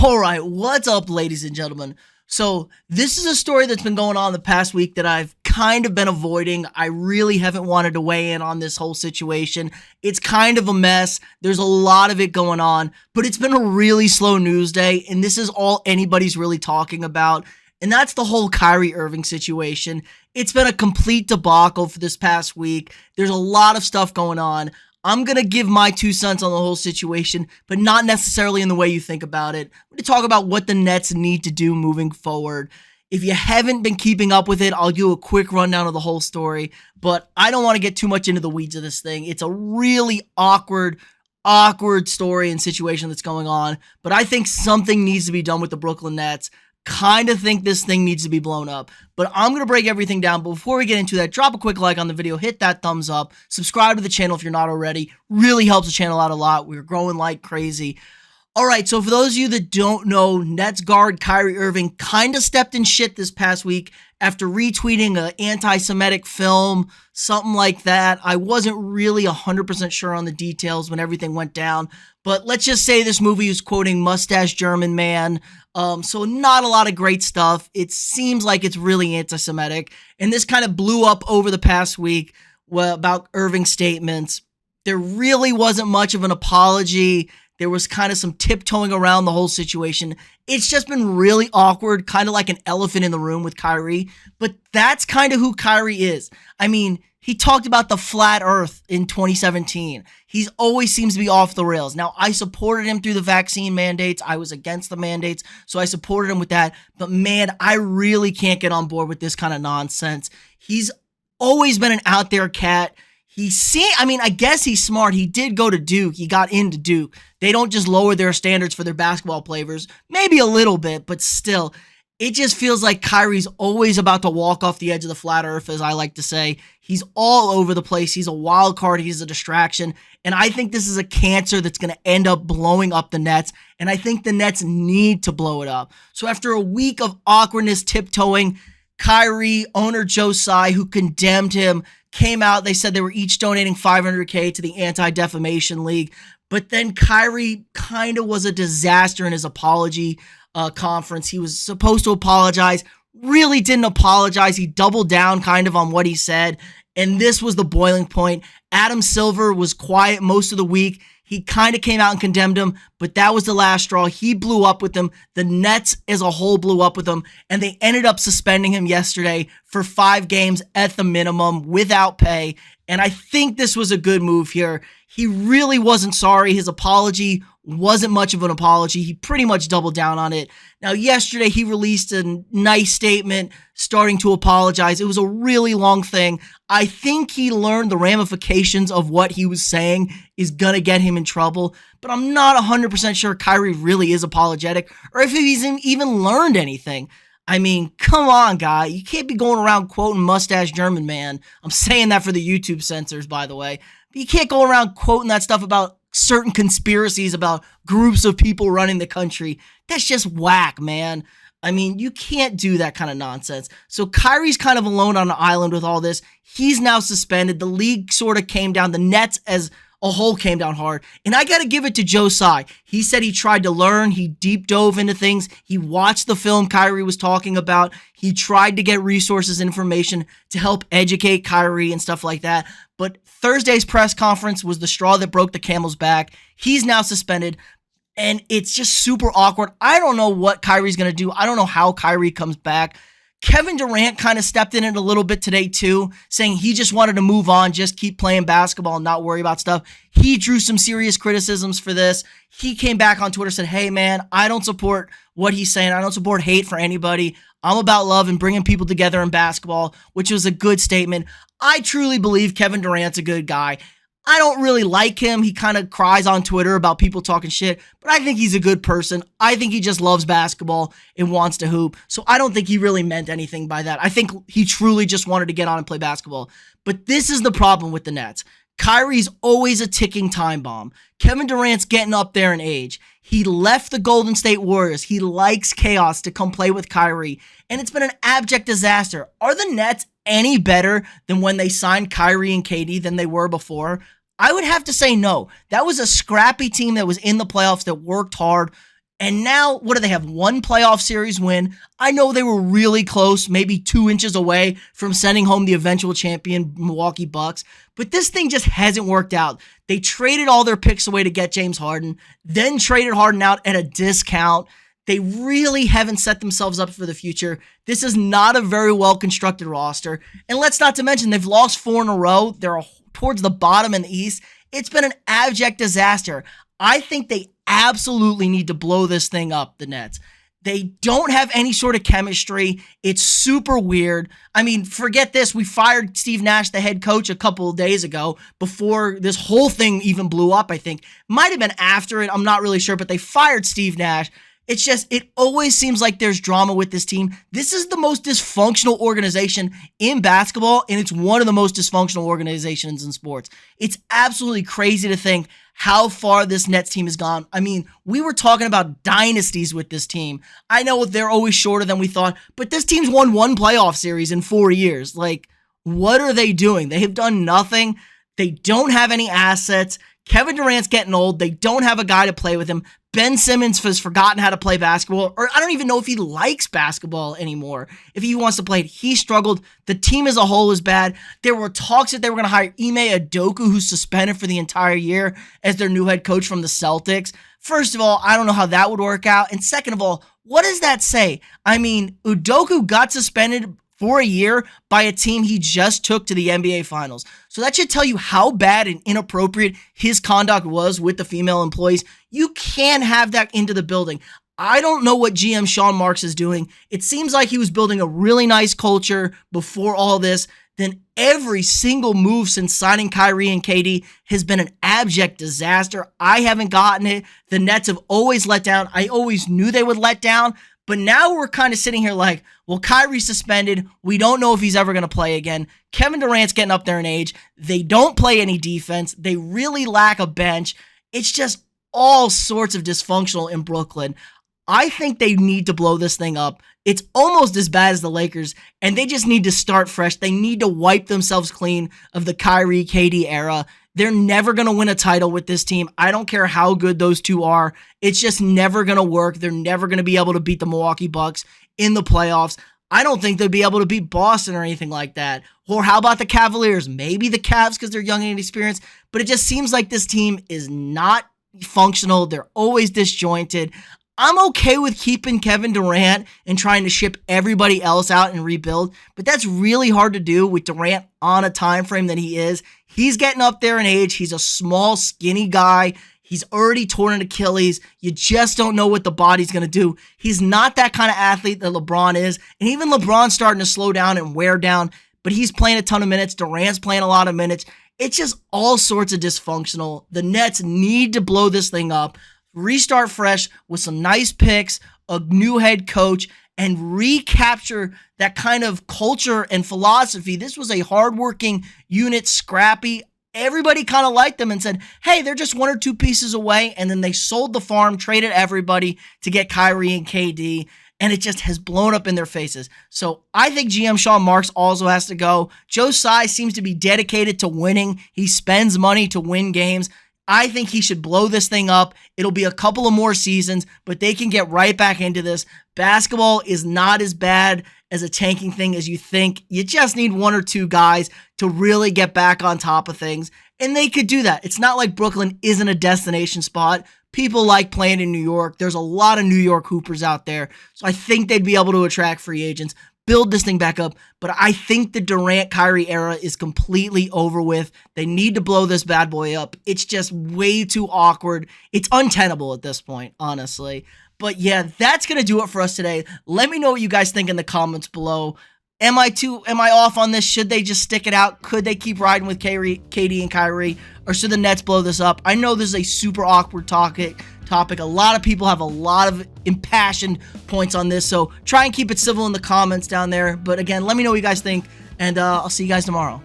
All right, what's up, ladies and gentlemen? So, this is a story that's been going on the past week that I've kind of been avoiding. I really haven't wanted to weigh in on this whole situation. It's kind of a mess. There's a lot of it going on, but it's been a really slow news day, and this is all anybody's really talking about. And that's the whole Kyrie Irving situation. It's been a complete debacle for this past week. There's a lot of stuff going on. I'm going to give my 2 cents on the whole situation, but not necessarily in the way you think about it. I'm going to talk about what the Nets need to do moving forward. If you haven't been keeping up with it, I'll do a quick rundown of the whole story, but I don't want to get too much into the weeds of this thing. It's a really awkward story and situation that's going on, but I think something needs to be done with the Brooklyn Nets. Kind of think this thing needs to be blown up, but I'm going to break everything down. But before we get into that, drop a quick like on the video, hit that thumbs up, subscribe to the channel if you're not already. Really helps the channel out a lot. We're growing like crazy. All right, so for those of you that don't know, Nets guard Kyrie Irving kind of stepped in shit this past week after retweeting an anti-Semitic film, something like that. I wasn't really 100% sure on the details when everything went down, but let's just say this movie was quoting Mustache German Man, so not a lot of great stuff. It seems like it's really anti-Semitic, and this kind of blew up over the past week about Irving's statements. There really wasn't much of an apology. There was kind of some tiptoeing around the whole situation. It's just been really awkward, kind of like an elephant in the room with Kyrie. But that's kind of who Kyrie is. I mean, he talked about the flat earth in 2017. He always seems to be off the rails. Now, I supported him through the vaccine mandates. I was against the mandates, so I supported him with that. But man, I really can't get on board with this kind of nonsense. He's always been an out there cat. I guess he's smart. He did go to Duke. He got into Duke. They don't just lower their standards for their basketball players. Maybe a little bit, but still, it just feels like Kyrie's always about to walk off the edge of the flat earth, as I like to say. He's all over the place. He's a wild card. He's a distraction. And I think this is a cancer that's going to end up blowing up the Nets. And I think the Nets need to blow it up. So after a week of awkwardness, tiptoeing, Kyrie, owner Joe Tsai, who condemned him, came out. They said they were each donating $500K to the Anti-Defamation League. But then Kyrie kind of was a disaster in his apology conference. He was supposed to apologize, really didn't apologize. He doubled down kind of on what he said. And this was the boiling point. Adam Silver was quiet most of the week. He kind of came out and condemned him, but that was the last straw. He blew up with them. The Nets as a whole blew up with him, and they ended up suspending him yesterday for 5 games at the minimum without pay. And I think this was a good move here. He really wasn't sorry. His apology wasn't much of an apology. He pretty much doubled down on it. Now, yesterday he released a nice statement starting to apologize. It was a really long thing. I think he learned the ramifications of what he was saying is going to get him in trouble, but I'm not 100% sure Kyrie really is apologetic or if he's even learned anything. I mean, come on, guy. You can't be going around quoting Mustache German Man. I'm saying that for the YouTube censors, by the way. But you can't go around quoting that stuff about certain conspiracies about groups of people running the country. That's just whack, man. I mean, you can't do that kind of nonsense. So Kyrie's kind of alone on an island with all this. He's now suspended. The league sort of came down. The Nets as a whole came down hard. And I got to give it to Joe Tsai. He said he tried to learn. He deep dove into things. He watched the film Kyrie was talking about. He tried to get resources, information to help educate Kyrie and stuff like that. But Thursday's press conference was the straw that broke the camel's back. He's now suspended. And it's just super awkward. I don't know what Kyrie's going to do. I don't know how Kyrie comes back. Kevin Durant kind of stepped in it a little bit today too, saying he just wanted to move on, just keep playing basketball and not worry about stuff. He drew some serious criticisms for this. He came back on Twitter, said, hey man, I don't support what he's saying. I don't support hate for anybody. I'm about love and bringing people together in basketball, which was a good statement. I truly believe Kevin Durant's a good guy. I don't really like him. He kind of cries on Twitter about people talking shit, but I think he's a good person. I think he just loves basketball and wants to hoop. So I don't think he really meant anything by that. I think he truly just wanted to get on and play basketball. But this is the problem with the Nets. Kyrie's always a ticking time bomb. Kevin Durant's getting up there in age. He left the Golden State Warriors. He likes chaos to come play with Kyrie. And it's been an abject disaster. Are the Nets any better than when they signed Kyrie and KD than they were before? I would have to say no. That was a scrappy team that was in the playoffs that worked hard. And now, what do they have? One playoff series win. I know they were really close, maybe 2 inches away from sending home the eventual champion Milwaukee Bucks, but this thing just hasn't worked out. They traded all their picks away to get James Harden, then traded Harden out at a discount. They really haven't set themselves up for the future. This is not a very well-constructed roster. And let's not to mention, they've lost 4 in a row. They're towards the bottom in the East. It's been an abject disaster. I think they absolutely need to blow this thing up, the Nets. They don't have any sort of chemistry. It's super weird. I mean, forget this. We fired Steve Nash, the head coach, a couple of days ago before this whole thing even blew up, I think. Might have been after it. I'm not really sure, but they fired Steve Nash. It's just, it always seems like there's drama with this team. This is the most dysfunctional organization in basketball, and it's one of the most dysfunctional organizations in sports. It's absolutely crazy to think how far this Nets team has gone. I mean, we were talking about dynasties with this team. I know they're always shorter than we thought, but this team's won 1 playoff series in 4 years. Like, what are they doing? They have done nothing. They don't have any assets. Kevin Durant's getting old. They don't have a guy to play with him. Ben Simmons has forgotten how to play basketball, or I don't even know if he likes basketball anymore. If he wants to play it, he struggled. The team as a whole is bad. There were talks that they were going to hire Ime Udoka, who's suspended for the entire year, as their new head coach from the Celtics. First of all, I don't know how that would work out. And second of all, what does that say? I mean, Udoka got suspended for a year by a team he just took to the NBA Finals. So that should tell you how bad and inappropriate his conduct was with the female employees. You can't have that into the building. I don't know what GM Sean Marks is doing. It seems like he was building a really nice culture before all this. Then every single move since signing Kyrie and KD has been an abject disaster. I haven't gotten it. The Nets have always let down. I always knew they would let down. But now we're kind of sitting here like, well, Kyrie's suspended. We don't know if he's ever going to play again. Kevin Durant's getting up there in age. They don't play any defense. They really lack a bench. It's just all sorts of dysfunctional in Brooklyn. I think they need to blow this thing up. It's almost as bad as the Lakers, and they just need to start fresh. They need to wipe themselves clean of the Kyrie, KD era. They're never going to win a title with this team. I don't care how good those two are. It's just never going to work. They're never going to be able to beat the Milwaukee Bucks in the playoffs. I don't think they'll be able to beat Boston or anything like that. Or how about the Cavaliers? Maybe the Cavs because they're young and inexperienced. But it just seems like this team is not functional. They're always disjointed. I'm okay with keeping Kevin Durant and trying to ship everybody else out and rebuild, but that's really hard to do with Durant on a time frame that he is. He's getting up there in age. He's a small, skinny guy. He's already torn an Achilles. You just don't know what the body's going to do. He's not that kind of athlete that LeBron is, and even LeBron's starting to slow down and wear down, but he's playing a ton of minutes. Durant's playing a lot of minutes. It's just all sorts of dysfunctional. The Nets need to blow this thing up, restart fresh with some nice picks, a new head coach, and recapture that kind of culture and philosophy. This was a hardworking unit, scrappy. Everybody kind of liked them and said, hey, they're just 1 or 2 pieces away. And then they sold the farm, traded everybody to get Kyrie and KD. And it just has blown up in their faces. So I think GM Sean Marks also has to go. Joe Tsai seems to be dedicated to winning. He spends money to win games. I think he should blow this thing up. It'll be a couple of more seasons, but they can get right back into this. Basketball is not as bad as a tanking thing as you think. You just need 1 or 2 guys to really get back on top of things, and they could do that. It's not like Brooklyn isn't a destination spot. People like playing in New York. There's a lot of New York hoopers out there, so I think they'd be able to attract free agents, build this thing back up. But I think the Durant-Kyrie era is completely over with. They need to blow this bad boy up. It's just way too awkward. It's untenable at this point, honestly. But yeah, that's going to do it for us today. Let me know what you guys think in the comments below. Am I off on this? Should they just stick it out? Could they keep riding with KD and Kyrie? Or should the Nets blow this up? I know this is a super awkward topic. A lot of people have a lot of impassioned points on this, so try and keep it civil in the comments down there. But again, let me know what you guys think, and I'll see you guys tomorrow.